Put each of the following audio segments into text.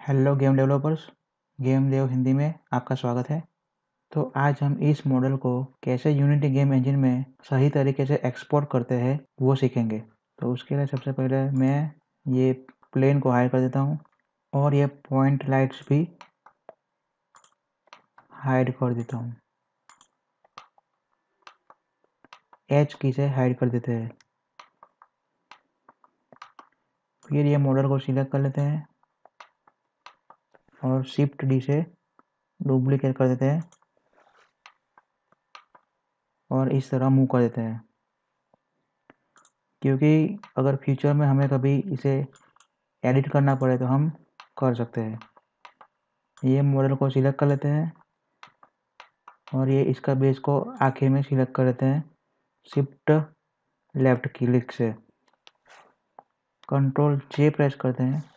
Hello game developers, game देव हिंदी में आपका स्वागत है। तो आज हम इस मॉडल को कैसे यूनिटी गेम इंजन में सही तरीके से एक्सपोर्ट करते हैं वो सीखेंगे। तो उसके लिए सबसे पहले मैं ये प्लेन को हाइड कर देता हूँ और ये पॉइंट लाइट्स भी हाइड कर देता हूँ। एच की से हाइड कर देते हैं। फिर ये मॉडल को सिलेक्ट कर लेते हैं और शिफ्ट डी से डुप्लीकेट कर देते हैं और इस तरह मूव कर देते हैं, क्योंकि अगर फ्यूचर में हमें कभी इसे एडिट करना पड़े तो हम कर सकते हैं। ये मॉडल को सिलेक्ट कर लेते हैं और ये इसका बेस को आखिर में सिलेक्ट कर लेते हैं शिफ्ट लेफ्ट क्लिक से। कंट्रोल जे प्रेस करते हैं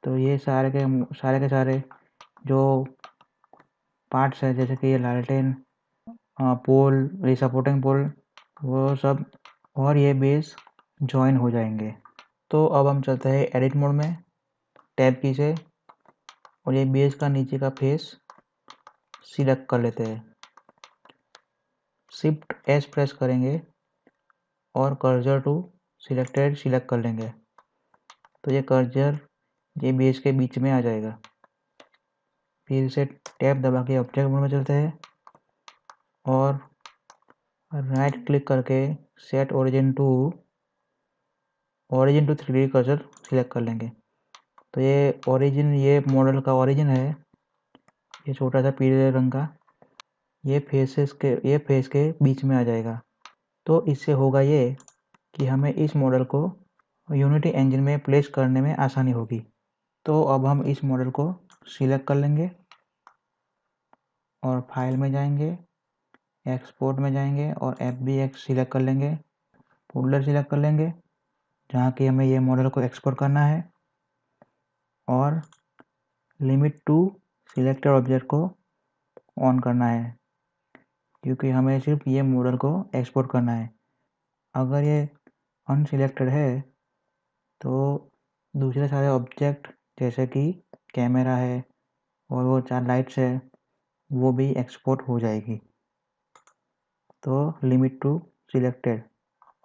तो ये सारे के सारे जो पार्ट्स है, जैसे कि ये लालटेन, पोल, ये सपोर्टिंग पोल, वो सब और ये बेस ज्वाइन हो जाएंगे। तो अब हम चलते हैं एडिट मोड में टैब की से और ये बेस का नीचे का फेस सिलेक्ट कर लेते हैं। शिफ्ट एस प्रेस करेंगे और कर्सर टू सिलेक्टेड सिलेक्ट कर लेंगे तो ये कर्सर ये बेस के बीच में आ जाएगा। फिर से टैब दबा के ऑब्जेक्ट मोड में चलते हैं और राइट क्लिक करके set origin to 3D cursor select कर लेंगे। तो ये ओरिजिन, ये मॉडल का ओरिजिन है, ये छोटा सा पीले रंग का, ये फेस के बीच में आ जाएगा। तो इससे होगा ये कि हमें इस मॉडल को यूनिटी इंजन में प्लेस करने में आसानी होगी। तो अब हम इस मॉडल को सिलेक्ट कर लेंगे और फाइल में जाएंगे, एक्सपोर्ट में जाएंगे और FBX सिलेक्ट कर लेंगे, फोल्डर सिलेक्ट कर लेंगे जहाँ कि हमें ये मॉडल को एक्सपोर्ट करना है और लिमिट टू सिलेक्टेड ऑब्जेक्ट को ऑन करना है, क्योंकि हमें सिर्फ ये मॉडल को एक्सपोर्ट करना है। अगर ये अनसिलेक्टेड है तो दूसरे सारे ऑब्जेक्ट जैसे कि कैमरा है और वो 4 लाइट्स है वो भी एक्सपोर्ट हो जाएगी। तो लिमिट टू सिलेक्टेड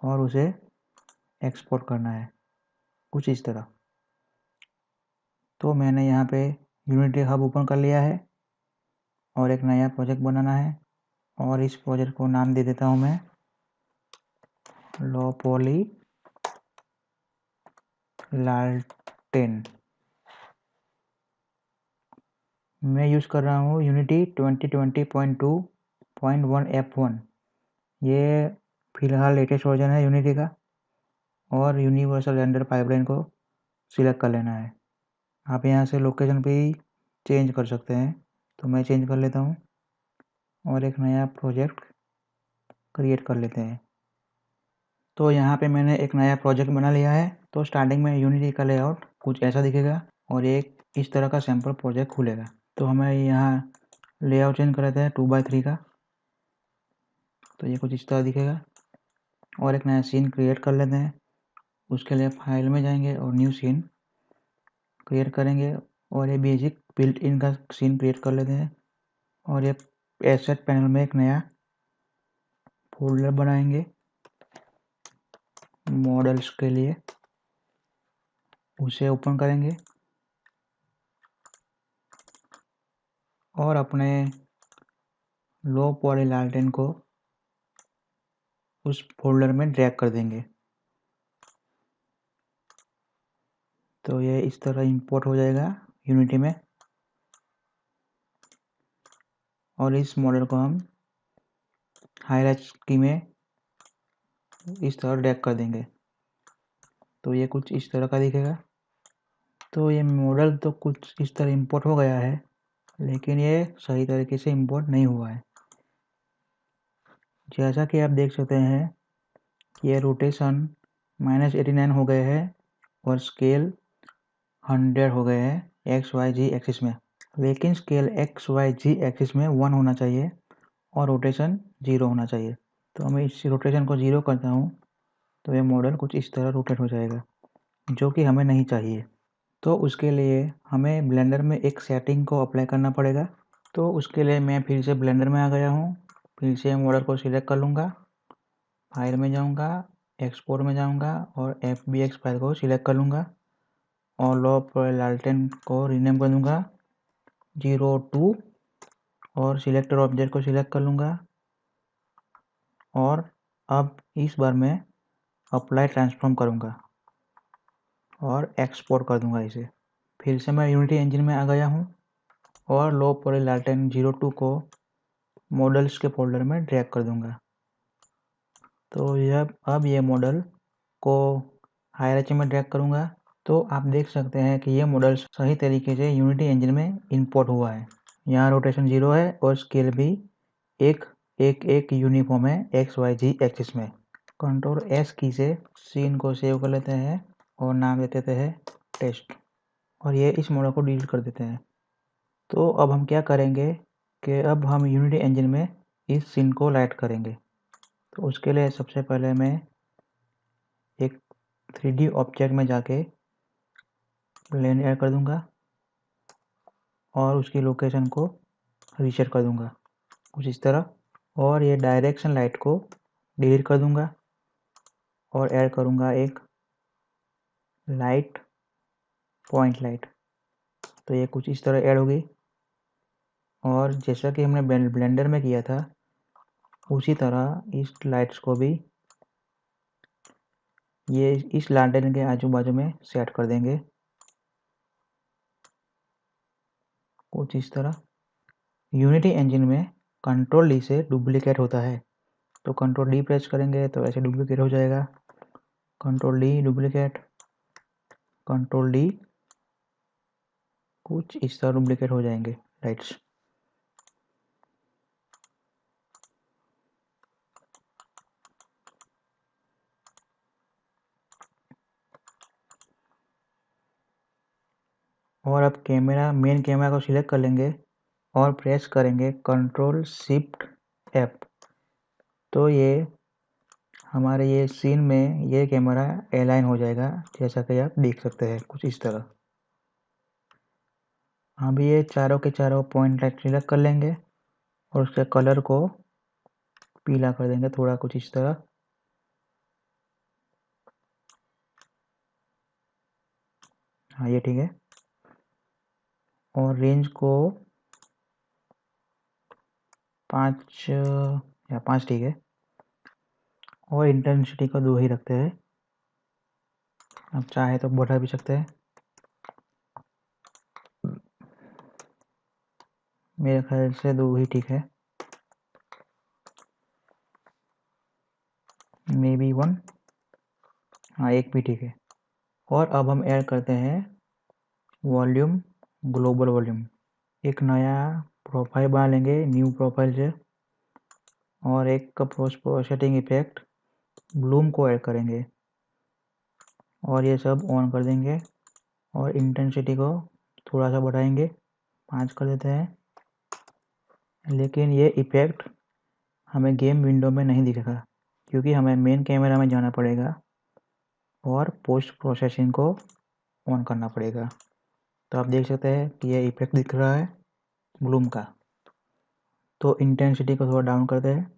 और उसे एक्सपोर्ट करना है कुछ इस तरह। तो मैंने यहाँ पे यूनिटी हब ओपन कर लिया है और एक नया प्रोजेक्ट बनाना है और इस प्रोजेक्ट को नाम दे देता हूँ मैं लो पॉली लालटेन। मैं यूज़ कर रहा हूँ यूनिटी 2020.2.1 F1। ये फिलहाल लेटेस्ट वर्जन है यूनिटी का और यूनिवर्सल रेंडर पाइपलाइन को सिलेक्ट कर लेना है। आप यहाँ से लोकेशन भी चेंज कर सकते हैं, तो मैं चेंज कर लेता हूँ और एक नया प्रोजेक्ट क्रिएट कर लेते हैं। तो यहाँ पे मैंने एक नया प्रोजेक्ट बना लिया है। तो स्टार्टिंग में यूनिटी का लेआउट कुछ ऐसा दिखेगा और एक इस तरह का सैम्पल प्रोजेक्ट खुलेगा। तो हमें यहाँ लेआउट चेंज कर लेते हैं 2x3 का, तो ये कुछ इस तरह दिखेगा और एक नया सीन क्रिएट कर लेते हैं। उसके लिए फाइल में जाएंगे और न्यू सीन क्रिएट करेंगे और ये बेसिक बिल्ट इन का सीन क्रिएट कर लेते हैं और ये एसेट पैनल में एक नया फोल्डर बनाएंगे मॉडल्स के लिए, उसे ओपन करेंगे और अपने लो पॉली लालटेन को उस फोल्डर में ड्रैग कर देंगे। तो ये इस तरह इंपोर्ट हो जाएगा यूनिटी में और इस मॉडल को हम हाईलाइट की में इस तरह ड्रैग कर देंगे तो ये कुछ इस तरह का दिखेगा। तो ये मॉडल तो कुछ इस तरह इंपोर्ट हो गया है, लेकिन ये सही तरीके से इंपोर्ट नहीं हुआ है। जैसा कि आप देख सकते हैं ये रोटेशन -89 हो गए हैं और स्केल 100 हो गए हैं XYZ एक्सिस में, लेकिन स्केल XYZ एक्सिस में 1 होना चाहिए और रोटेशन 0 होना चाहिए। तो मैं इस रोटेशन को 0 करता हूँ तो ये मॉडल कुछ इस तरह रोटेट हो जाएगा, जो कि हमें नहीं चाहिए। तो उसके लिए हमें ब्लेंडर में एक सेटिंग को अप्लाई करना पड़ेगा। तो उसके लिए मैं फिर से ब्लेंडर में आ गया हूँ। फिर से मॉडल को सिलेक्ट कर लूँगा, फाइल में जाऊँगा, एक्सपोर्ट में जाऊँगा और FBX फाइल को सिलेक्ट कर लूँगा और लो लालटेन को रीनेम कर दूँगा 02 और सिलेक्टर ऑब्जेक्ट को सिलेक्ट कर लूँगा और अब इस बार मैं अप्लाई ट्रांसफॉर्म करूँगा और एक्सपोर्ट कर दूँगा इसे। फिर से मैं यूनिटी इंजन में आ गया हूँ और लो पॉली लालटेन 02 को मॉडल्स के फोल्डर में ड्रैग कर दूँगा। तो यह अब ये मॉडल को हायरार्की में ड्रैग करूँगा तो आप देख सकते हैं कि ये मॉडल सही तरीके से यूनिटी इंजन में इंपोर्ट हुआ है। यहाँ रोटेशन 0 है और स्केल भी एक यूनिफॉर्म है XYZ एक्सिस में। कंट्रोल S की से सीन को सेव कर लेते हैं और नाम दे देते हैं टेस्ट और ये इस मॉडल को डिलीट कर देते हैं। तो अब हम क्या करेंगे कि अब हम यूनिटी इंजन में इस सीन को लाइट करेंगे। तो उसके लिए सबसे पहले मैं एक 3D ऑब्जेक्ट में जाके प्लेन ऐड कर दूंगा और उसकी लोकेशन को रीसेट कर दूंगा कुछ इस तरह और ये डायरेक्शन लाइट को डिलीट कर दूंगा और ऐड करूंगा एक लाइट पॉइंट लाइट। तो ये कुछ इस तरह ऐड होगी और जैसा कि हमने ब्लेंडर में किया था उसी तरह इस लाइट्स को भी ये इस लालटेन के आजू बाजू में सेट कर देंगे कुछ इस तरह। यूनिटी इंजन में कंट्रोल डी से डुप्लीकेट होता है तो कंट्रोल डी प्रेस करेंगे तो ऐसे डुप्लीकेट हो जाएगा। Control D duplicate, control D, कुछ इस तरह डुप्लीकेट हो जाएंगे लाइट्स। और अब मेन कैमरा को सिलेक्ट कर लेंगे और प्रेस करेंगे कंट्रोल शिफ्ट F। तो ये हमारे ये सीन में ये कैमरा अलाइन हो जाएगा जैसा कि आप देख सकते हैं कुछ इस तरह। अब ये चारों के चारों पॉइंट लाइट सिलेक्ट कर लेंगे और उसके कलर को पीला कर देंगे थोड़ा कुछ इस तरह। हाँ ये ठीक है और रेंज को 5 या 5 ठीक है और इंटेंसिटी को 2 ही रखते हैं। आप चाहे तो बढ़ा भी सकते हैं, मेरे ख्याल से 2 ही ठीक है, मे बी 1, हाँ 1 भी ठीक है। और अब हम ऐड करते हैं वॉल्यूम, ग्लोबल वॉल्यूम। एक नया प्रोफाइल बना लेंगे न्यू प्रोफाइल से और एक सेटिंग इफेक्ट ब्लूम को ऐड करेंगे और ये सब ऑन कर देंगे और इंटेंसिटी को थोड़ा सा बढ़ाएंगे 5 कर देते हैं। लेकिन ये इफेक्ट हमें गेम विंडो में नहीं दिखेगा क्योंकि हमें मेन कैमरा में जाना पड़ेगा और पोस्ट प्रोसेसिंग को ऑन करना पड़ेगा। तो आप देख सकते हैं कि ये इफेक्ट दिख रहा है ब्लूम का। तो इंटेंसिटी को थोड़ा डाउन करते हैं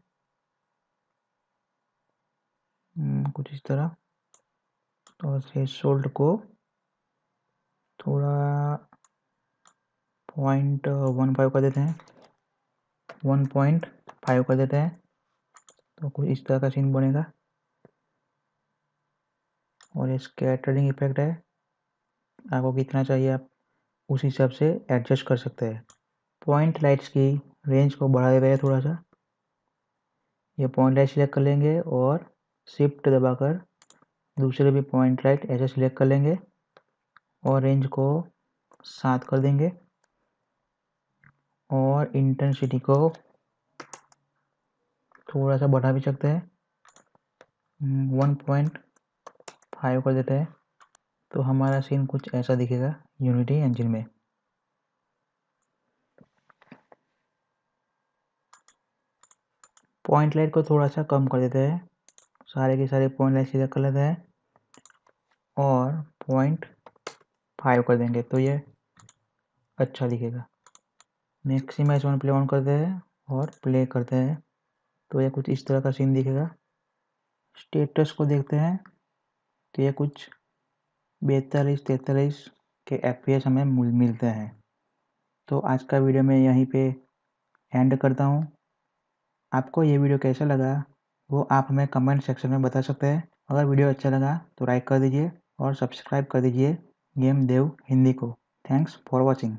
कुछ इस तरह और थ्रेशोल्ड को थोड़ा 0.15 कर देते हैं, 1.5 कर देते हैं। तो कुछ इस तरह का सीन बनेगा और ये स्कैटरिंग इफेक्ट है, आपको कितना चाहिए आप उस हिसाब से एडजस्ट कर सकते हैं। पॉइंट लाइट्स की रेंज को बढ़ा देते हैं थोड़ा सा। ये पॉइंट लाइट सिलेक्ट कर लेंगे और शिफ्ट दबाकर दूसरे भी पॉइंट लाइट ऐसे सिलेक्ट कर लेंगे और रेंज को 7 कर देंगे और इंटेंसिटी को थोड़ा सा बढ़ा भी सकते हैं 1.5 कर देते हैं। तो हमारा सीन कुछ ऐसा दिखेगा यूनिटी इंजन में। पॉइंट लाइट को थोड़ा सा कम कर देते हैं, सारे के सारे पॉइंट लाइट सिलेक्ट कर लेते हैं और 0.5 5 कर देंगे तो ये अच्छा दिखेगा। मैक्सिमाइज वन प्ले ऑन करते हैं और प्ले करते हैं तो ये कुछ इस तरह का सीन दिखेगा। स्टेटस को देखते हैं तो ये कुछ 42-43 के FPS हमें मिलते हैं। तो आज का वीडियो मैं यहीं पे एंड करता हूँ। आपको ये वीडियो कैसा लगा वो आप हमें कमेंट सेक्शन में बता सकते हैं। अगर वीडियो अच्छा लगा तो लाइक कर दीजिए और सब्सक्राइब कर दीजिए गेम देव हिंदी को। Thanks for watching.